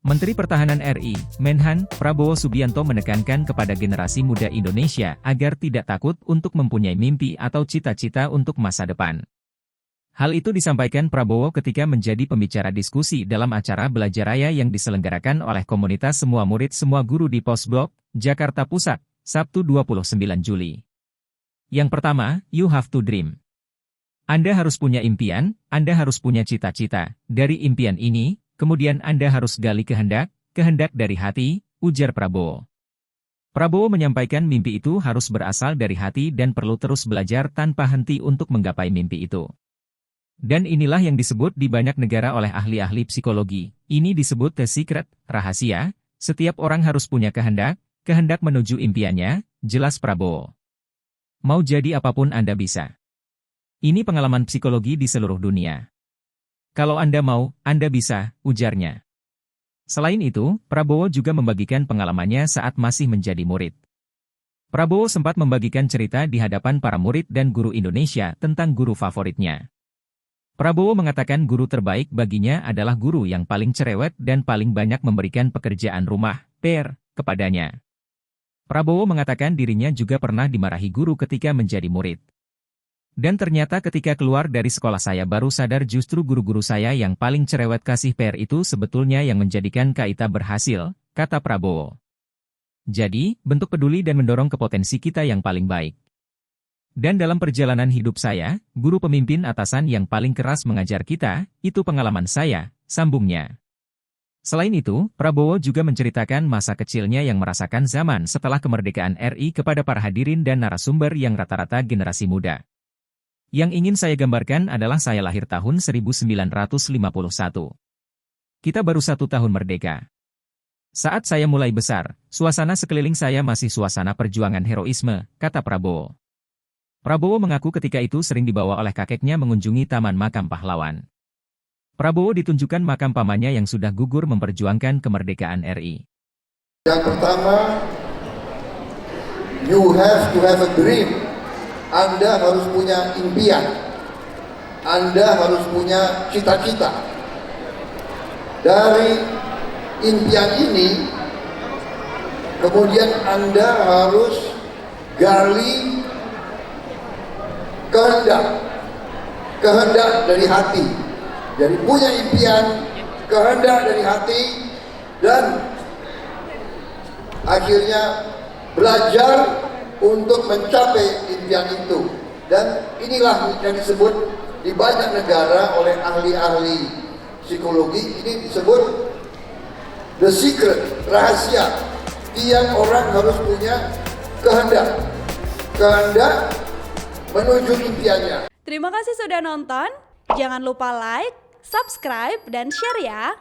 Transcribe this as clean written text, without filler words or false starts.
Menteri Pertahanan RI, Menhan, Prabowo Subianto menekankan kepada generasi muda Indonesia agar tidak takut untuk mempunyai mimpi atau cita-cita untuk masa depan. Hal itu disampaikan Prabowo ketika menjadi pembicara diskusi dalam acara Belajar Raya yang diselenggarakan oleh komunitas semua murid semua guru di Posblok, Jakarta Pusat, Sabtu 29 Juli. Yang pertama, you have to dream. Anda harus punya impian, Anda harus punya cita-cita. Dari impian ini, kemudian Anda harus gali kehendak dari hati, ujar Prabowo. Prabowo menyampaikan mimpi itu harus berasal dari hati dan perlu terus belajar tanpa henti untuk menggapai mimpi itu. Dan inilah yang disebut di banyak negara oleh ahli-ahli psikologi. Ini disebut the secret, rahasia. Setiap orang harus punya kehendak menuju impiannya, jelas Prabowo. Mau jadi apapun Anda bisa. Ini pengalaman psikologi di seluruh dunia. Kalau Anda mau, Anda bisa, ujarnya. Selain itu, Prabowo juga membagikan pengalamannya saat masih menjadi murid. Prabowo sempat membagikan cerita di hadapan para murid dan guru Indonesia tentang guru favoritnya. Prabowo mengatakan guru terbaik baginya adalah guru yang paling cerewet dan paling banyak memberikan pekerjaan rumah, PR, kepadanya. Prabowo mengatakan dirinya juga pernah dimarahi guru ketika menjadi murid. Dan ternyata ketika keluar dari sekolah saya baru sadar justru guru-guru saya yang paling cerewet kasih PR itu sebetulnya yang menjadikan kita berhasil, kata Prabowo. Jadi, bentuk peduli dan mendorong ke potensi kita yang paling baik. Dan dalam perjalanan hidup saya, guru pemimpin atasan yang paling keras mengajar kita, itu pengalaman saya, sambungnya. Selain itu, Prabowo juga menceritakan masa kecilnya yang merasakan zaman setelah kemerdekaan RI kepada para hadirin dan narasumber yang rata-rata generasi muda. Yang ingin saya gambarkan adalah saya lahir tahun 1951. Kita baru 1 tahun merdeka. Saat saya mulai besar, suasana sekeliling saya masih suasana perjuangan heroisme, kata Prabowo. Prabowo mengaku ketika itu sering dibawa oleh kakeknya mengunjungi Taman Makam Pahlawan. Prabowo ditunjukkan makam pamannya yang sudah gugur memperjuangkan kemerdekaan RI. Yang pertama, you have to have a dream. Anda harus punya impian. Anda harus punya cita-cita. Dari impian ini, kemudian Anda harus gali kehendak dari hati. Jadi punya impian, kehendak dari hati, dan akhirnya belajar untuk mencapai impian itu. Dan inilah yang disebut di banyak negara oleh ahli-ahli psikologi, ini disebut the secret, rahasia. Tiap orang harus punya kehendak menuju impiannya. Terima kasih sudah nonton. Jangan lupa like, subscribe, dan share ya.